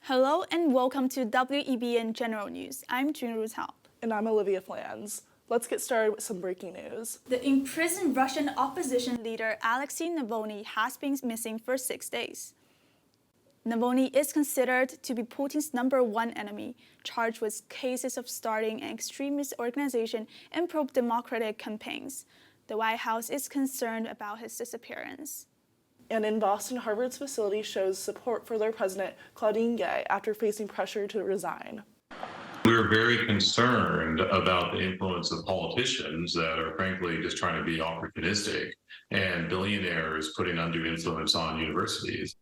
Hello and welcome to WEBN General News. I'm Junru Tao. And I'm Olivia Flans. Let's get started with some breaking news. The imprisoned Russian opposition leader Alexei Navalny has been missing for 6 days. Navalny is considered to be Putin's #1 enemy, charged with cases of starting an extremist organization and pro-democratic campaigns. The White House is concerned about his disappearance. And in Boston, Harvard's facility shows support for their president, Claudine Gay, after facing pressure to resign. We're very concerned about the influence of politicians that are frankly just trying to be opportunistic and billionaires putting undue influence on universities.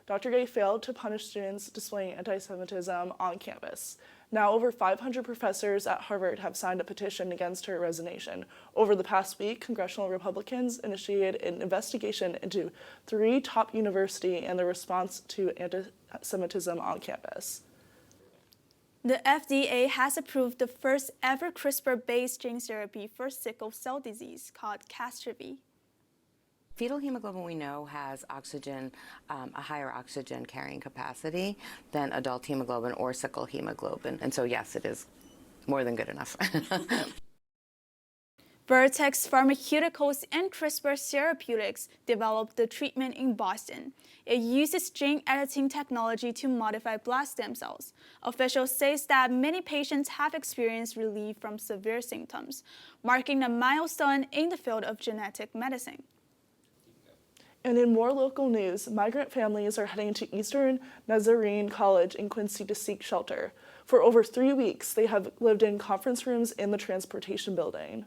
Dr. Gay failed to punish students displaying anti-Semitism on campus. Now, over 500 professors at Harvard have signed a petition against her resignation. Over the past week, congressional Republicans initiated an investigation into 3 top universities and their response to anti-Semitism on campus. The FDA has approved the first ever CRISPR-based gene therapy for sickle cell disease called Casgevy. Fetal hemoglobin, we know, has oxygen, a higher oxygen carrying capacity than adult hemoglobin or sickle hemoglobin. And so, yes, it is more than good enough. Vertex Pharmaceuticals and CRISPR Therapeutics developed the treatment in Boston. It uses gene editing technology to modify blood stem cells. Officials say that many patients have experienced relief from severe symptoms, marking a milestone in the field of genetic medicine. And in more local news, migrant families are heading to Eastern Nazarene College in Quincy to seek shelter. For over 3 weeks, they have lived in conference rooms in the transportation building.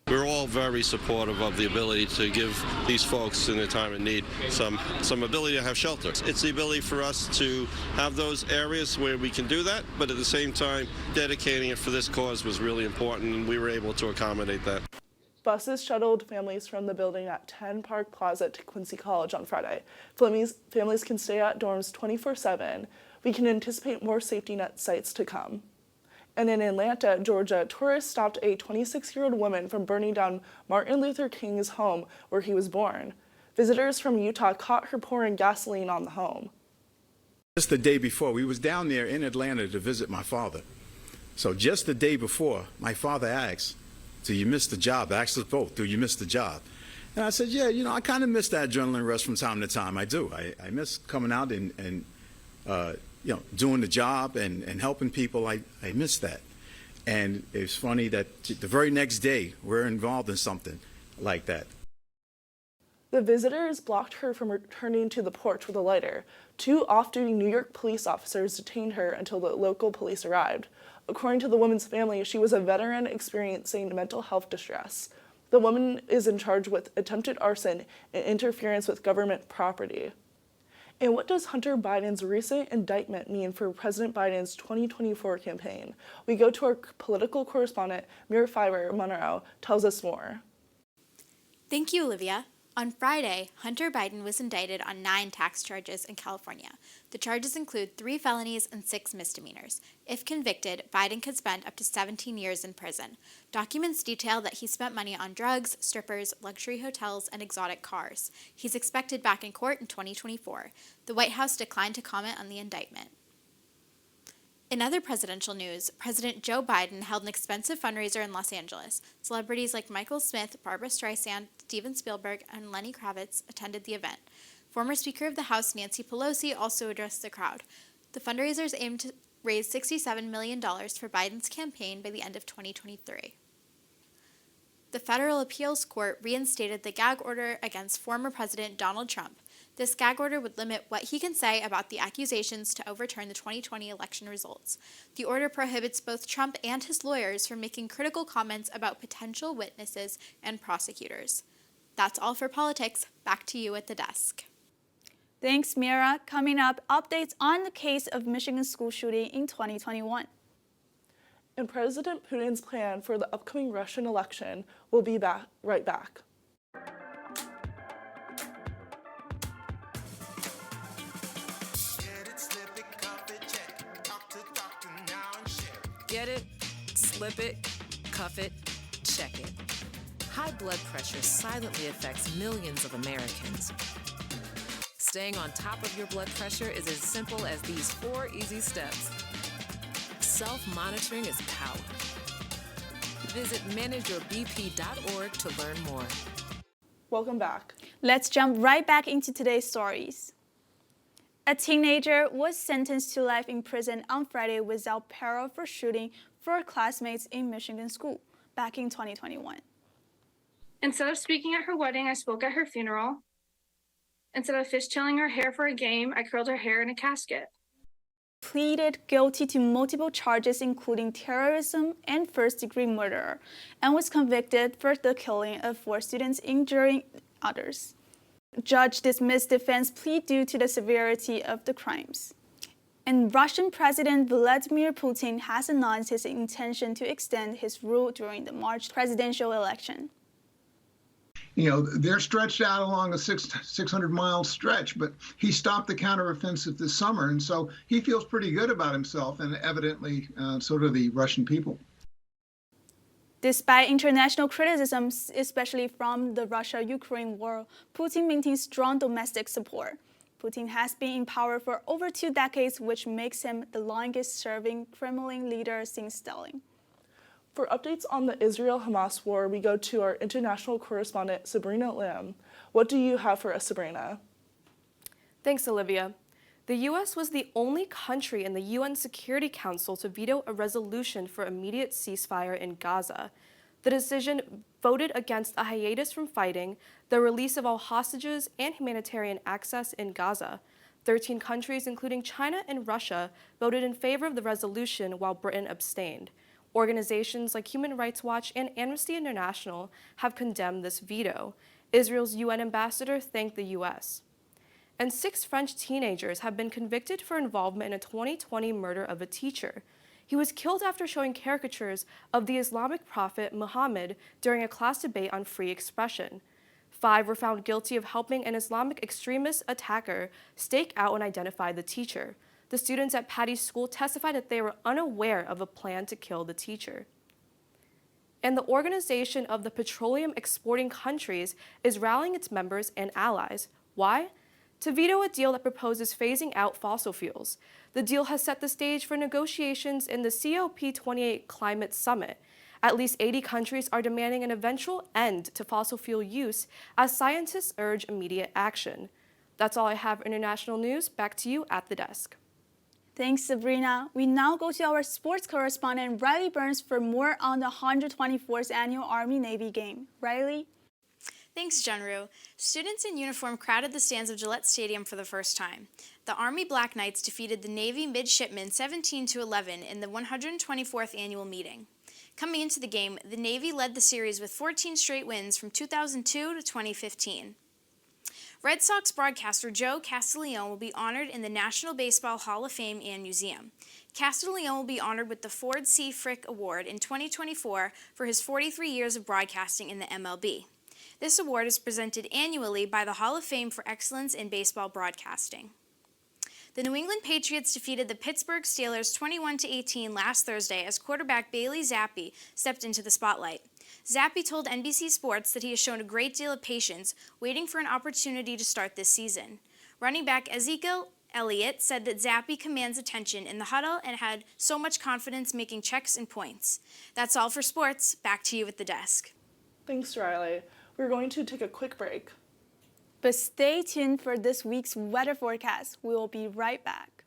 We're all very supportive of the ability to give these folks in their time of need some ability to have shelter. It's the ability for us to have those areas where we can do that, but at the same time, dedicating it for this cause was really important, and we were able to accommodate that. Buses shuttled families from the building at 10 Park Plaza to Quincy College on Friday. Families can stay at dorms 24/7. We can anticipate more safety net sites to come. And in Atlanta, Georgia, tourists stopped a 26-year-old woman from burning down Martin Luther King's home where he was born. Visitors from Utah caught her pouring gasoline on the home. Just the day before, we was down there in Atlanta to visit my father. So just the day before, my father asked, "Do you miss the job?" I asked us both, "Do you miss the job?" And I said, "Yeah, I kind of miss that adrenaline rush from time to time. I do. I miss coming out and doing the job and helping people. I miss that." And it's funny that the very next day, we're involved in something like that. The visitors blocked her from returning to the porch with a lighter. 2 off-duty New York police officers detained her until the local police arrived. According to the woman's family, she was a veteran experiencing mental health distress. The woman is in charge with attempted arson and interference with government property. And what does Hunter Biden's recent indictment mean for President Biden's 2024 campaign? We go to our political correspondent, Mira Fiber Monroe, tells us more. Thank you, Olivia. On Friday, Hunter Biden was indicted on 9 tax charges in California. The charges include 3 felonies and 6 misdemeanors. If convicted, Biden could spend up to 17 years in prison. Documents detail that he spent money on drugs, strippers, luxury hotels, and exotic cars. He's expected back in court in 2024. The White House declined to comment on the indictment. In other presidential news, President Joe Biden held an expensive fundraiser in Los Angeles. Celebrities like Michael Smith, Barbra Streisand, Steven Spielberg, and Lenny Kravitz attended the event. Former Speaker of the House Nancy Pelosi also addressed the crowd. The fundraisers aim to raise $67 million for Biden's campaign by the end of 2023. The Federal Appeals Court reinstated the gag order against former President Donald Trump. This gag order would limit what he can say about the accusations to overturn the 2020 election results. The order prohibits both Trump and his lawyers from making critical comments about potential witnesses and prosecutors. That's all for politics. Back to you at the desk. Thanks, Mira. Coming up, updates on the case of Michigan school shooting in 2021. And President Putin's plan for the upcoming Russian election. Will be right back. Get it? Slip it, cuff it, check it. High blood pressure silently affects millions of Americans. Staying on top of your blood pressure is as simple as these 4 easy steps. Self-monitoring is power. Visit manageyourbp.org to learn more. Welcome back. Let's jump right back into today's stories. A teenager was sentenced to life in prison on Friday without parole for shooting 4 classmates in Michigan school back in 2021. Instead of speaking at her wedding, I spoke at her funeral. Instead of fishtailing her hair for a game, I curled her hair in a casket. Pleaded guilty to multiple charges including terrorism and first-degree murder, and was convicted for the killing of 4 students injuring others. Judge dismissed defense plea due to the severity of the crimes. And Russian President Vladimir Putin has announced his intention to extend his rule during the March presidential election. You know, they're stretched out along a 600-mile stretch, but he stopped the counteroffensive this summer, and so he feels pretty good about himself, and evidently so do the Russian people. Despite international criticisms, especially from the Russia-Ukraine war, Putin maintains strong domestic support. Putin has been in power for over 2 decades, which makes him the longest-serving Kremlin leader since Stalin. For updates on the Israel-Hamas war, we go to our international correspondent, Sabrina Lamb. What do you have for us, Sabrina? Thanks, Olivia. The U.S. was the only country in the UN Security Council to veto a resolution for immediate ceasefire in Gaza. The decision voted against a hiatus from fighting, the release of all hostages, and humanitarian access in Gaza. 13 countries, including China and Russia, voted in favor of the resolution while Britain abstained. Organizations like Human Rights Watch and Amnesty International have condemned this veto. Israel's UN ambassador thanked the U.S. And 6 French teenagers have been convicted for involvement in a 2020 murder of a teacher. He was killed after showing caricatures of the Islamic prophet Muhammad during a class debate on free expression. 5 were found guilty of helping an Islamic extremist attacker stake out and identify the teacher. The students at Patty's school testified that they were unaware of a plan to kill the teacher. And the Organization of the Petroleum Exporting Countries is rallying its members and allies. Why? To veto a deal that proposes phasing out fossil fuels. The deal has set the stage for negotiations in the COP28 Climate Summit. At least 80 countries are demanding an eventual end to fossil fuel use as scientists urge immediate action. That's all I have for international news. Back to you at the desk. Thanks, Sabrina. We now go to our sports correspondent, Riley Burns, for more on the 124th Annual Army-Navy game. Riley? Thanks, Junru. Students in uniform crowded the stands of Gillette Stadium for the first time. The Army Black Knights defeated the Navy Midshipmen 17-11 in the 124th annual meeting. Coming into the game, the Navy led the series with 14 straight wins from 2002 to 2015. Red Sox broadcaster Joe Castiglione will be honored in the National Baseball Hall of Fame and Museum. Castiglione will be honored with the Ford C. Frick Award in 2024 for his 43 years of broadcasting in the MLB. This award is presented annually by the Hall of Fame for excellence in baseball broadcasting. The New England Patriots defeated the Pittsburgh Steelers 21-18 last Thursday as quarterback Bailey Zappi stepped into the spotlight. Zappi told NBC Sports that he has shown a great deal of patience, waiting for an opportunity to start this season. Running back Ezekiel Elliott said that Zappi commands attention in the huddle and had so much confidence making checks and points. That's all for sports. Back to you at the desk. Thanks, Riley. We're going to take a quick break. But stay tuned for this week's weather forecast. We will be right back.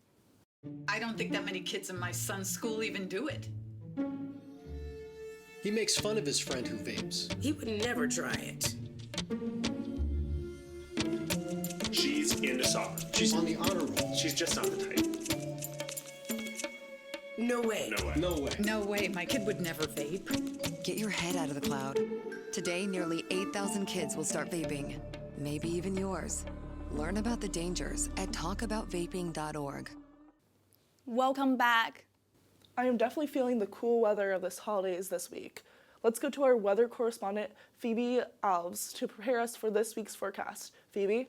I don't think that many kids in my son's school even do it. He makes fun of his friend who vapes. He would never try it. She's into soccer. She's on the honor roll. She's just not the type. No way. No way. No way. No way. My kid would never vape. Get your head out of the cloud. Today, nearly 8,000 kids will start vaping. Maybe even yours. Learn about the dangers at talkaboutvaping.org. Welcome back. I am definitely feeling the cool weather of this holidays this week. Let's go to our weather correspondent, Phoebe Alves, to prepare us for this week's forecast. Phoebe?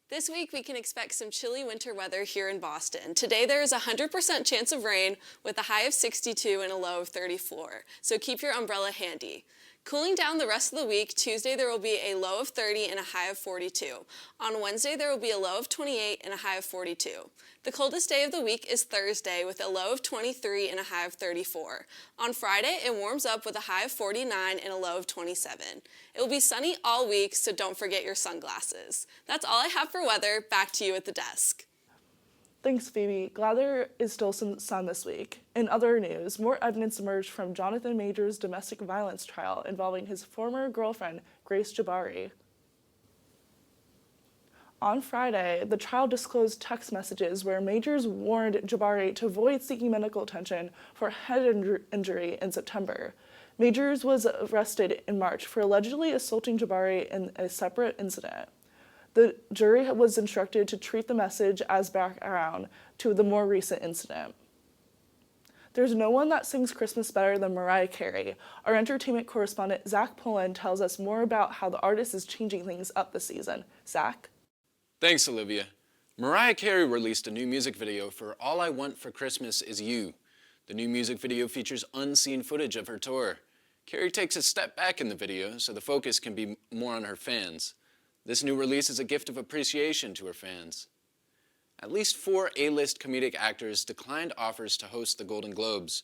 This week, we can expect some chilly winter weather here in Boston. Today, there is a 100% chance of rain with a high of 62 and a low of 34, so keep your umbrella handy. Cooling down the rest of the week, Tuesday there will be a low of 30 and a high of 42. On Wednesday, there will be a low of 28 and a high of 42. The coldest day of the week is Thursday with a low of 23 and a high of 34. On Friday, it warms up with a high of 49 and a low of 27. It will be sunny all week, so don't forget your sunglasses. That's all I have for weather. Back to you at the desk. Thanks, Phoebe. Glad there is still some sun this week. In other news, more evidence emerged from Jonathan Majors' domestic violence trial involving his former girlfriend, Grace Jabari. On Friday, the trial disclosed text messages where Majors warned Jabari to avoid seeking medical attention for a head injury in September. Majors was arrested in March for allegedly assaulting Jabari in a separate incident. The jury was instructed to treat the message as background to the more recent incident. There's no one that sings Christmas better than Mariah Carey. Our entertainment correspondent, Zach Pullen, tells us more about how the artist is changing things up this season. Zach? Thanks, Olivia. Mariah Carey released a new music video for All I Want for Christmas Is You. The new music video features unseen footage of her tour. Carey takes a step back in the video so the focus can be more on her fans. This new release is a gift of appreciation to her fans. At least 4 A-list comedic actors declined offers to host the Golden Globes.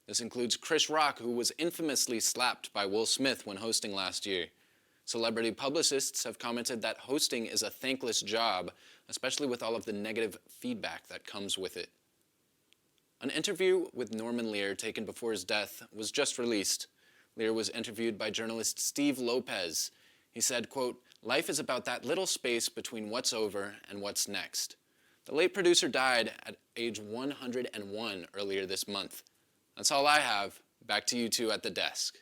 This includes Chris Rock, who was infamously slapped by Will Smith when hosting last year. Celebrity publicists have commented that hosting is a thankless job, especially with all of the negative feedback that comes with it. An interview with Norman Lear taken before his death was just released. Lear was interviewed by journalist Steve Lopez. He said, quote, "Life is about that little space between what's over and what's next." The late producer died at age 101 earlier this month. That's all I have. Back to you two at the desk.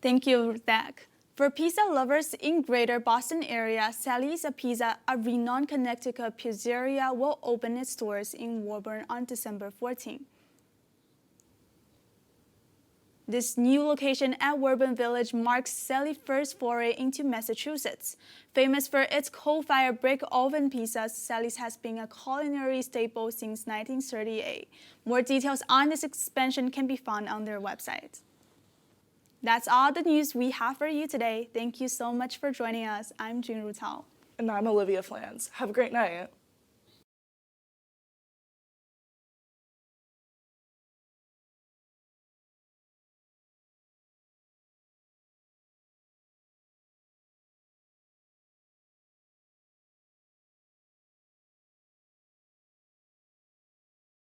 Thank you, Zach. For pizza lovers in greater Boston area, Sally's Pizza, a renowned Connecticut pizzeria, will open its doors in Woburn on December 14. This new location at Woburn Village marks Sally's first foray into Massachusetts. Famous for its coal-fired brick oven pizzas, Sally's has been a culinary staple since 1938. More details on this expansion can be found on their website. That's all the news we have for you today. Thank you so much for joining us. I'm Jun Rutao. And I'm Olivia Flans. Have a great night.